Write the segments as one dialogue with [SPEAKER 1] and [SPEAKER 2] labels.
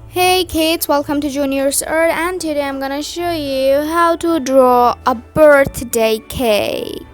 [SPEAKER 1] Hey kids, welcome to Junior's Earth, and today I'm gonna show you how to draw a birthday cake.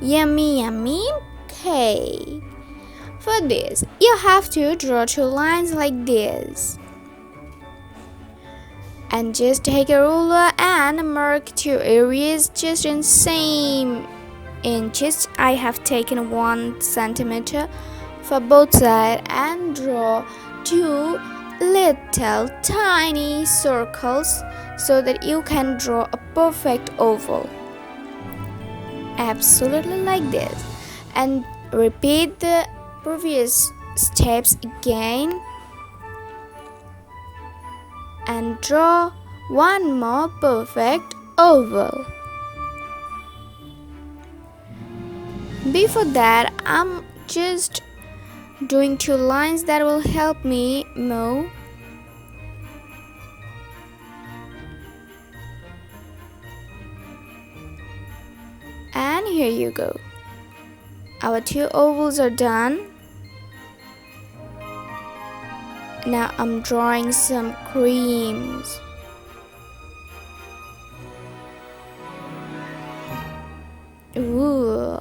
[SPEAKER 1] Yummy yummy cake. For this, you have to draw two lines like this. And just take a ruler and mark two areas just in same inches. I have taken 1 centimeter for both sides and draw two little tiny circles so that you can draw a perfect oval, absolutely like this. And repeat the previous steps again and draw one more perfect oval. Before that, I'm just doing two lines that will help me move. And here you go. Our two ovals are done. Now I'm drawing some creams. Ooh.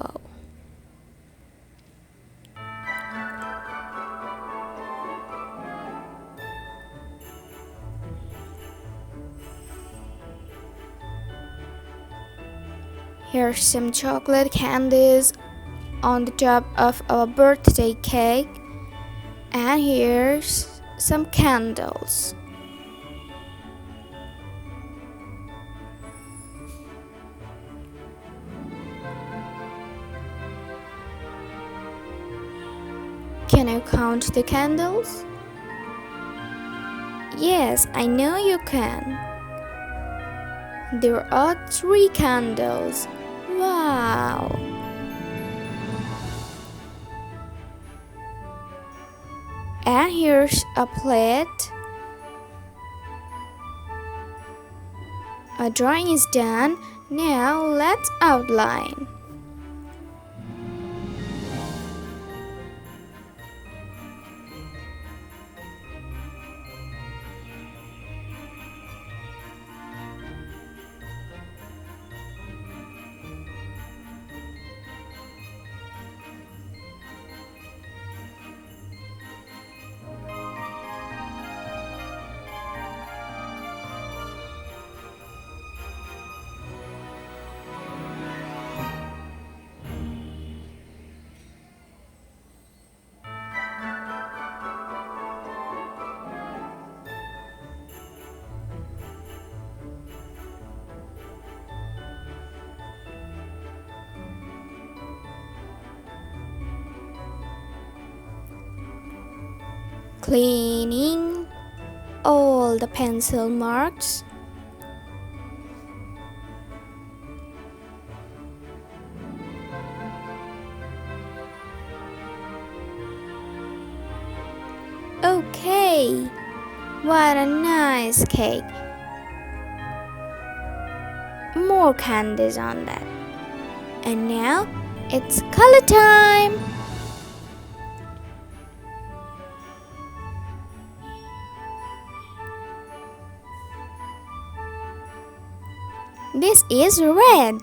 [SPEAKER 1] Here's some chocolate candies on the top of our birthday cake. And here's some candles. Can you count the candles? Yes, I know you can. There are 3 candles. Wow! And here's a plate. Our drawing is done. Now let's outline. Cleaning all the pencil marks. Okay, what a nice cake. More candies on that. And now it's color time. This is red.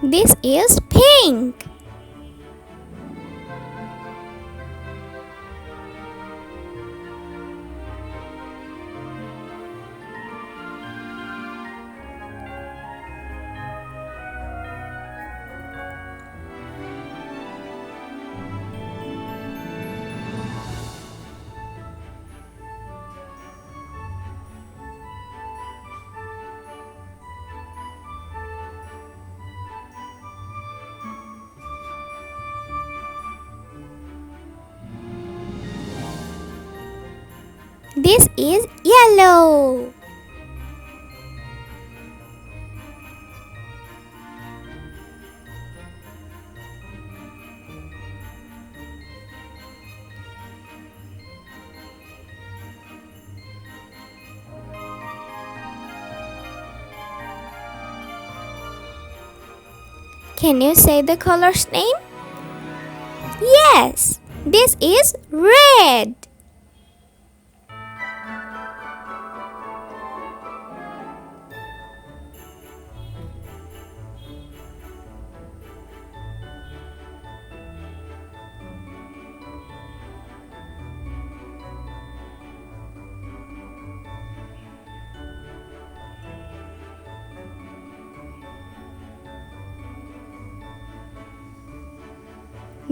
[SPEAKER 1] This is pink. This is yellow. Can you say the color's name? Yes, this is red.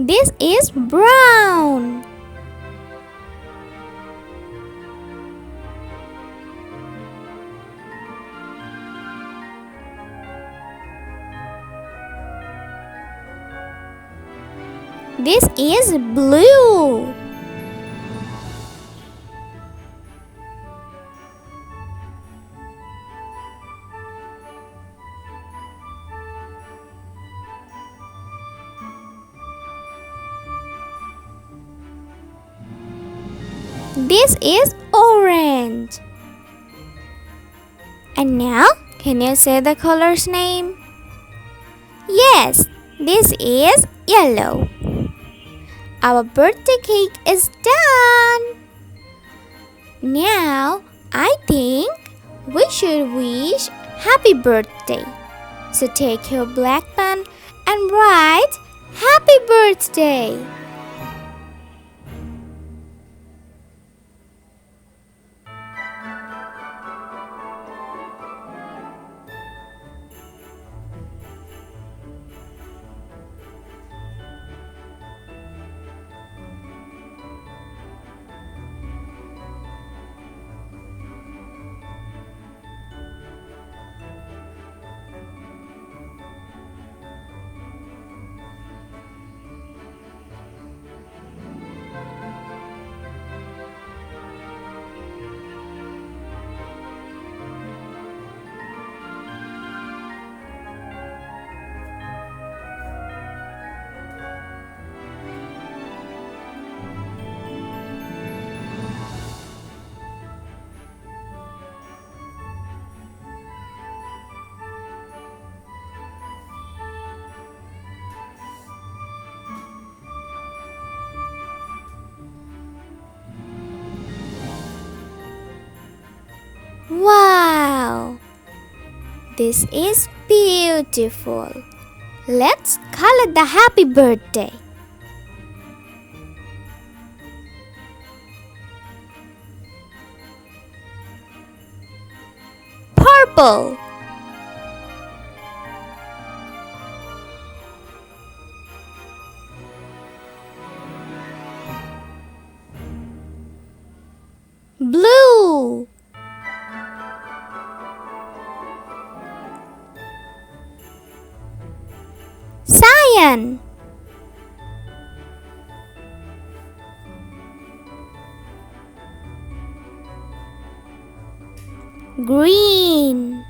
[SPEAKER 1] This is brown. This is blue. This is orange. And now, can you say the color's name? Yes, this is yellow. Our birthday cake is done. Now, I think we should wish happy birthday. So take your black pen and write happy birthday. Wow! This is beautiful. Let's color the happy birthday. Purple. Blue. Cyan. Green.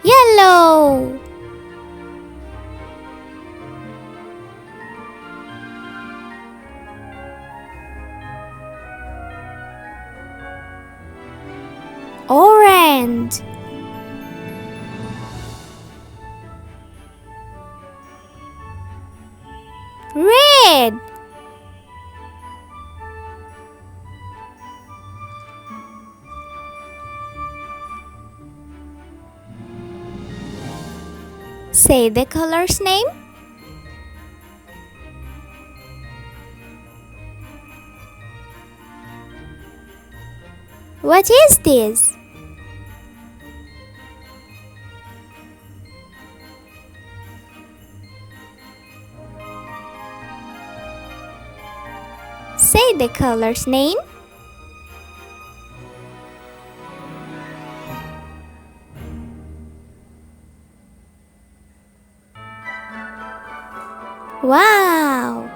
[SPEAKER 1] Yellow. Orange. Red. Say the color's name. What is this? Say the color's name. Wow!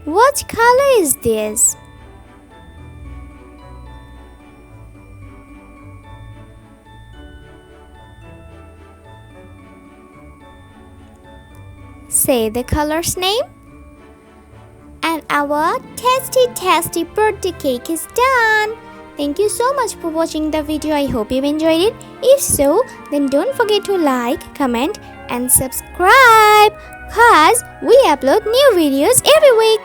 [SPEAKER 1] What color is this? Say the color's name. And our tasty birthday cake is done. Thank you so much for watching the video. I hope you enjoyed it. If so, then don't forget to like, comment and subscribe, cause we upload new videos every week.